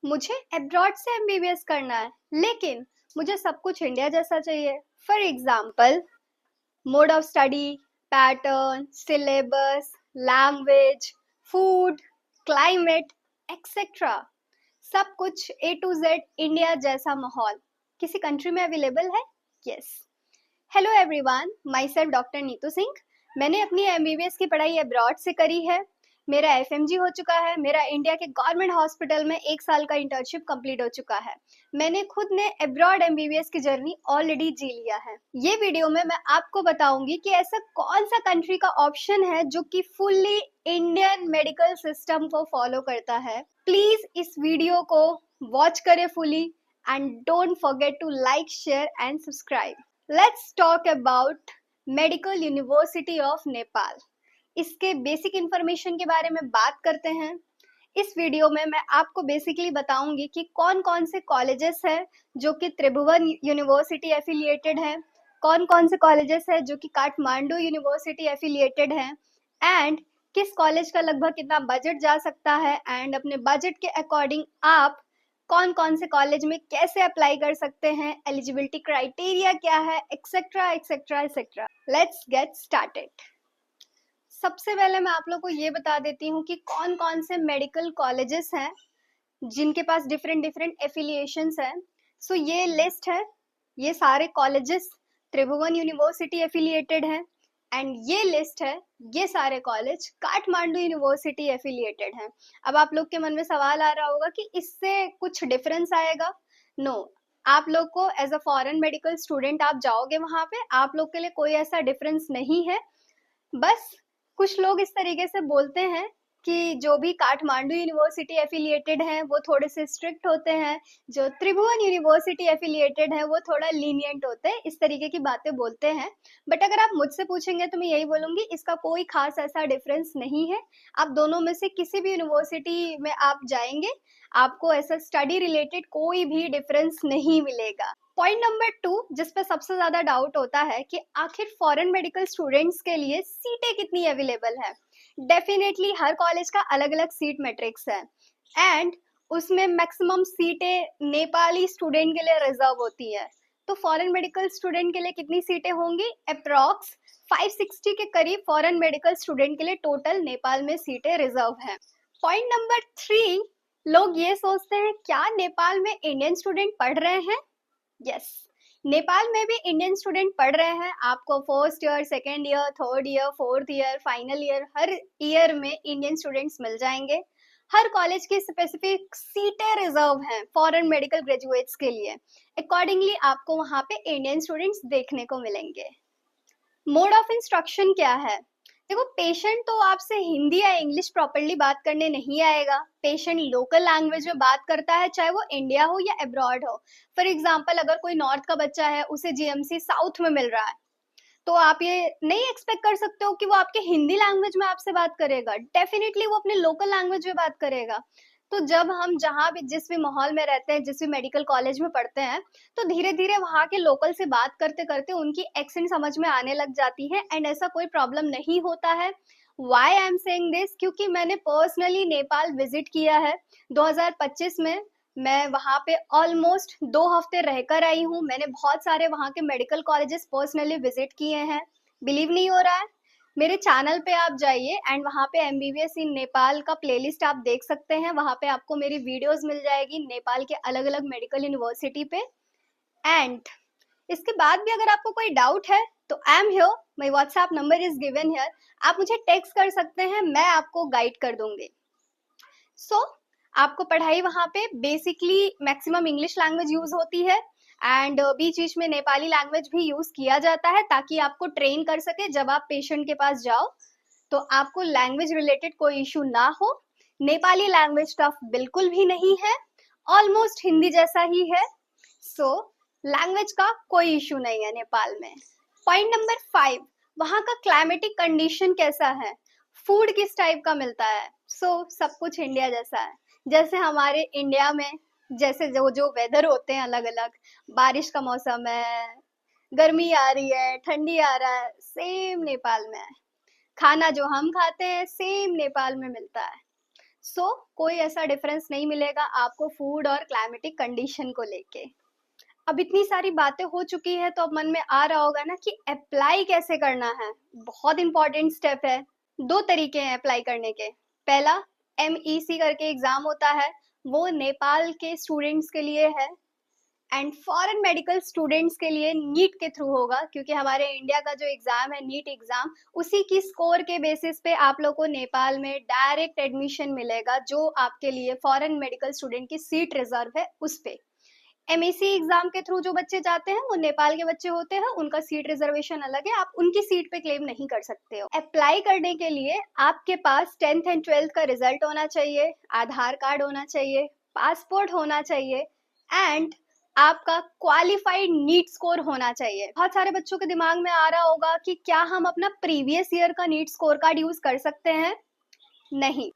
मुझे अब्रॉड से एमबीबीएस करना है, लेकिन मुझे सब कुछ इंडिया जैसा चाहिए। For example, mode of study, pattern, syllabus, language, food, climate, etcetera. सब कुछ ए टू जेड इंडिया जैसा माहौल किसी कंट्री में अवेलेबल है? Yes. Hello everyone, my self doctor Neetu Singh. मैंने अपनी एमबीबीएस की पढ़ाई अब्रॉड से करी है। मेरा एफएमजी हो चुका है। मेरा इंडिया के गवर्नमेंट हॉस्पिटल में 1 साल का इंटर्नशिप कंप्लीट हो चुका है। मैंने खुद ने अब्रॉड एमबीबीएस की जर्नी ऑलरेडी जी लिया है। ये वीडियो में मैं आपको बताऊंगी कि ऐसा कौन सा कंट्री का ऑप्शन है जो कि फुल्ली इंडियन मेडिकल सिस्टम को फॉलो करता है। प्लीज इस वीडियो को वॉच करें fully and don't forget to like, share and subscribe. Let's talk about medical university of Nepal. इसके बेसिक इंफॉर्मेशन के बारे में बात करते हैं। इस वीडियो में मैं आपको बेसिकली बताऊंगी कि कौन कौन से कॉलेजेस हैं जो कि त्रिभुवन यूनिवर्सिटी एफिलिएटेड है, कौन कौन से कॉलेजेस हैं जो कि काठमांडू यूनिवर्सिटी एफिलिएटेड है, एंड किस कॉलेज का लगभग कितना बजट जा सकता है, एंड अपने बजट के अकॉर्डिंग आप कौन कौन से कॉलेज में कैसे अप्लाई कर सकते हैं, एलिजिबिलिटी क्राइटेरिया क्या है, etcetera etcetera etcetera. Let's get started. सबसे पहले मैं आप लोग को ये बता देती हूँ कि कौन कौन से मेडिकल कॉलेजेस हैं जिनके पास डिफरेंट डिफरेंट एफिलिएशंस हैं। सो ये लिस्ट है, ये सारे कॉलेजेस त्रिभुवन यूनिवर्सिटी एफिलिएटेड हैं, एंड ये लिस्ट है, ये सारे कॉलेज काठमांडू यूनिवर्सिटी एफिलिएटेड हैं। अब आप लोग के मन में सवाल आ रहा होगा कि इससे कुछ डिफरेंस आएगा। नो, आप लोग को as a foreign medical student आप जाओगे वहां पे, आप लोग के लिए कोई ऐसा डिफरेंस नहीं है। बस कुछ लोग इस तरीके से बोलते हैं कि जो भी काठमांडू यूनिवर्सिटी एफिलिएटेड हैं वो थोड़े से स्ट्रिक्ट होते हैं, जो त्रिभुवन यूनिवर्सिटी एफिलिएटेड है वो थोड़ा लीनियंट होते हैं, इस तरीके की बातें बोलते हैं। बट अगर आप मुझसे पूछेंगे तो मैं यही बोलूंगी, इसका कोई खास ऐसा डिफरेंस नहीं है। आप दोनों में से किसी भी यूनिवर्सिटी में आप जाएंगे, आपको ऐसा स्टडी रिलेटेड कोई भी डिफरेंस नहीं मिलेगा। पॉइंट नंबर 2 जिस पे सबसे ज्यादा डाउट होता है कि आखिर फॉरेन मेडिकल स्टूडेंट्स के लिए सीटें कितनी अवेलेबल है। डेफिनेटली हर कॉलेज का अलग अलग सीट मैट्रिक्स है, एंड उसमें मैक्सिमम सीटें नेपाली स्टूडेंट के लिए रिजर्व होती है। तो फॉरेन मेडिकल स्टूडेंट के लिए कितनी सीटें होंगी? अप्रॉक्स 560 के करीब फॉरेन मेडिकल स्टूडेंट के लिए टोटल नेपाल में सीटें रिजर्व हैं। पॉइंट नंबर 3, लोग ये सोचते हैं क्या नेपाल में इंडियन स्टूडेंट पढ़ रहे हैं? यस, नेपाल में भी इंडियन स्टूडेंट पढ़ रहे हैं। आपको first year, second year, third year, fourth year, final year, हर ईयर में इंडियन स्टूडेंट्स मिल जाएंगे। हर कॉलेज की स्पेसिफिक सीटें रिजर्व हैं फॉरेन मेडिकल ग्रेजुएट्स के लिए। अकॉर्डिंगली आपको वहां पे इंडियन स्टूडेंट्स देखने को मिलेंगे। मोड ऑफ इंस्ट्रक्शन क्या है? देखो, पेशेंट तो आपसे हिंदी या इंग्लिश प्रॉपरली बात करने नहीं आएगा। पेशेंट लोकल लैंग्वेज में बात करता है, चाहे वो इंडिया हो या अब्रॉड हो। फॉर एग्जाम्पल, अगर कोई नॉर्थ का बच्चा है, उसे जीएमसी साउथ में मिल रहा है, तो आप ये नहीं एक्सपेक्ट कर सकते हो कि वो आपके हिंदी लैंग्वेज में आपसे बात करेगा। डेफिनेटली वो अपने लोकल लैंग्वेज में बात करेगा। तो जब हम जहाँ भी जिस भी माहौल में रहते हैं, जिस भी मेडिकल कॉलेज में पढ़ते हैं, तो धीरे धीरे वहाँ के लोकल से बात करते करते उनकी एक्सेंट समझ में आने लग जाती है, एंड ऐसा कोई प्रॉब्लम नहीं होता है। Why I am saying this? क्योंकि मैंने पर्सनली नेपाल विजिट किया है 2025 में। मैं वहाँ पे ऑलमोस्ट 2 हफ्ते रहकर आई हूँ। मैंने बहुत सारे वहाँ के मेडिकल कॉलेजेस पर्सनली विजिट किए हैं। बिलीव नहीं हो रहा है? मेरे चैनल पे आप जाइए एंड वहाँ पे एमबीबीएस इन नेपाल का प्लेलिस्ट आप देख सकते हैं। वहाँ पे आपको मेरी वीडियोस मिल जाएगी नेपाल के अलग अलग मेडिकल यूनिवर्सिटी पे। एंड इसके बाद भी अगर आपको कोई डाउट है तो I am here, my WhatsApp number is given here. आप मुझे टेक्स्ट कर सकते हैं, मैं आपको गाइड कर दूंगी। सो आपको पढ़ाई वहाँ पे basically maximum English language use होती है, एंड बीच बीच में नेपाली लैंग्वेज भी यूज किया जाता है ताकि आपको ट्रेन कर सके। जब आप पेशेंट के पास जाओ तो आपको लैंग्वेज रिलेटेड कोई इशू ना हो। नेपाली लैंग्वेज टफ बिल्कुल भी नहीं है, ऑलमोस्ट हिंदी जैसा ही है। सो लैंग्वेज का कोई इशू नहीं है नेपाल में। पॉइंट नंबर 5, वहाँ का क्लाइमेटिक कंडीशन कैसा है, फूड किस टाइप का मिलता है। सब कुछ इंडिया जैसा है। जैसे हमारे इंडिया में जैसे जो जो वेदर होते हैं अलग अलग, बारिश का मौसम है, गर्मी आ रही है, ठंडी आ रहा है, सेम नेपाल में है। खाना जो हम खाते हैं सेम नेपाल में मिलता है। कोई ऐसा डिफरेंस नहीं मिलेगा आपको फूड और क्लाइमेटिक कंडीशन को लेके। अब इतनी सारी बातें हो चुकी है तो अब मन में आ रहा होगा ना कि अप्लाई कैसे करना है। बहुत इंपॉर्टेंट स्टेप है। दो तरीके हैं अप्लाई करने के। पहला, MEC करके एग्जाम होता है, वो नेपाल के स्टूडेंट्स के लिए है, एंड फॉरेन मेडिकल स्टूडेंट्स के लिए नीट के थ्रू होगा, क्योंकि हमारे इंडिया का जो एग्जाम है नीट एग्जाम, उसी की स्कोर के बेसिस पे आप लोग को नेपाल में डायरेक्ट एडमिशन मिलेगा, जो आपके लिए फॉरेन मेडिकल स्टूडेंट की सीट रिजर्व है उस पे। MEC एग्जाम के थ्रू जो बच्चे जाते हैं वो नेपाल के बच्चे होते हैं, उनका सीट रिजर्वेशन अलग है, आप उनकी सीट पे क्लेम नहीं कर सकते हो। अप्लाई करने के लिए आपके पास 10th एंड 12th का रिजल्ट होना चाहिए, आधार कार्ड होना चाहिए, पासपोर्ट होना चाहिए, एंड आपका क्वालिफाइड नीट स्कोर होना चाहिए। बहुत सारे बच्चों के दिमाग में आ रहा होगा कि क्या हम अपना प्रीवियस ईयर का नीट स्कोर कार्ड यूज कर सकते हैं? नहीं।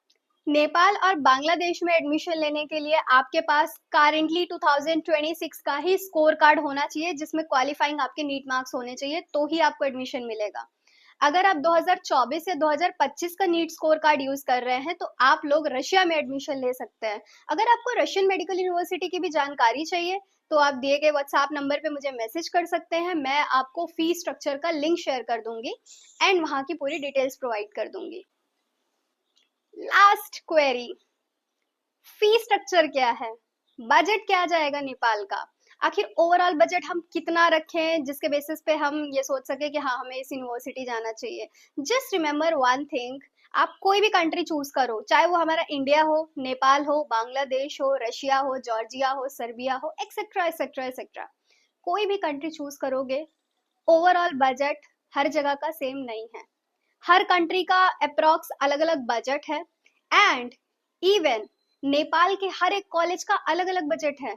नेपाल और बांग्लादेश में एडमिशन लेने के लिए आपके पास करेंटली 2026 का ही स्कोर कार्ड होना चाहिए, जिसमें क्वालिफाइंग आपके नीट मार्क्स होने चाहिए, तो ही आपको एडमिशन मिलेगा। अगर आप 2024 या 2025 का नीट स्कोर कार्ड यूज कर रहे हैं तो आप लोग रशिया में एडमिशन ले सकते हैं। अगर आपको रशियन मेडिकल यूनिवर्सिटी की भी जानकारी चाहिए तो आप दिए गए व्हाट्सएप नंबर पे मुझे मैसेज कर सकते हैं, मैं आपको फी स्ट्रक्चर का लिंक शेयर कर दूंगी एंड वहां की पूरी डिटेल्स प्रोवाइड कर दूंगी। लास्ट क्वेरी, फी स्ट्रक्चर क्या है, बजट क्या जाएगा नेपाल का, आखिर ओवरऑल बजट हम कितना रखें जिसके बेसिस पे हम ये सोच सके कि हाँ हमें इस यूनिवर्सिटी जाना चाहिए। जस्ट रिमेम्बर वन थिंग, आप कोई भी कंट्री चूज करो, चाहे वो हमारा इंडिया हो, नेपाल हो, बांग्लादेश हो, रशिया हो, जॉर्जिया हो, सर्बिया हो, एक्सेट्रा एक्सेट्रा एक्सेट्रा, कोई भी कंट्री चूज करोगे, ओवरऑल बजट हर जगह का सेम नहीं है। हर कंट्री का अप्रॉक्स अलग अलग बजट है, एंड इवन नेपाल के हर एक कॉलेज का अलग अलग बजट है,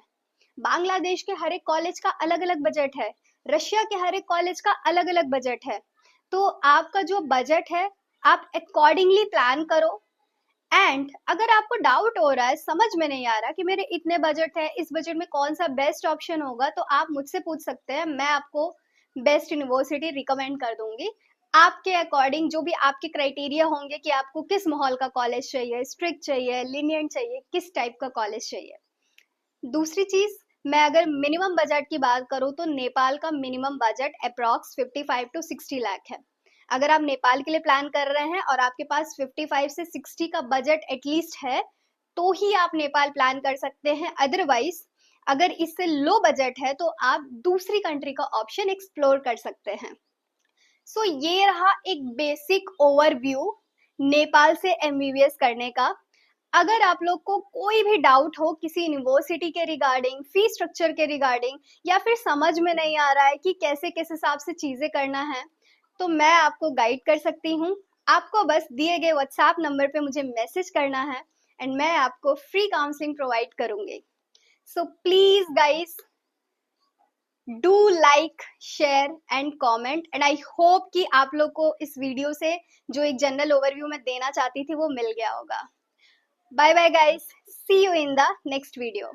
बांग्लादेश के हर एक कॉलेज का अलग अलग बजट है, रशिया के हर एक कॉलेज का अलग अलग बजट है। तो आपका जो बजट है आप अकॉर्डिंगली प्लान करो, एंड अगर आपको डाउट हो रहा है, समझ में नहीं आ रहा कि मेरे इतने बजट है, इस बजट में कौन सा बेस्ट ऑप्शन होगा, तो आप मुझसे पूछ सकते हैं, मैं आपको बेस्ट यूनिवर्सिटी रिकमेंड कर दूंगी। आपके अकॉर्डिंग जो भी आपके क्राइटेरिया होंगे कि आपको किस माहौल का कॉलेज चाहिए, स्ट्रिक्ट चाहिए, लीनियंट चाहिए, किस टाइप का कॉलेज चाहिए। दूसरी चीज, मैं अगर मिनिमम बजट की बात करूं तो नेपाल का minimum budget approx 55 to 60 lakh है। अगर आप नेपाल के लिए प्लान कर रहे हैं और आपके पास 55 से 60 का बजट एटलीस्ट है तो ही आप नेपाल प्लान कर सकते हैं, अदरवाइज अगर इससे लो बजट है तो आप दूसरी कंट्री का ऑप्शन एक्सप्लोर कर सकते हैं। सो ये रहा एक बेसिक ओवरव्यू नेपाल से MBBS करने का। अगर आप लोग को कोई भी डाउट हो किसी यूनिवर्सिटी के रिगार्डिंग, फी स्ट्रक्चर के रिगार्डिंग, या फिर समझ में नहीं आ रहा है कि कैसे किस हिसाब से चीजें करना है, तो मैं आपको गाइड कर सकती हूँ। आपको बस दिए गए व्हाट्सएप नंबर पे मुझे मैसेज करना है एंड मैं आपको फ्री काउंसलिंग प्रोवाइड करूंगी। So please guys, do like, share and comment, and I hope कि आप लोग को इस वीडियो से जो एक जनरल ओवरव्यू मैं देना चाहती थी वो मिल गया होगा। Bye bye guys. See you in the next video.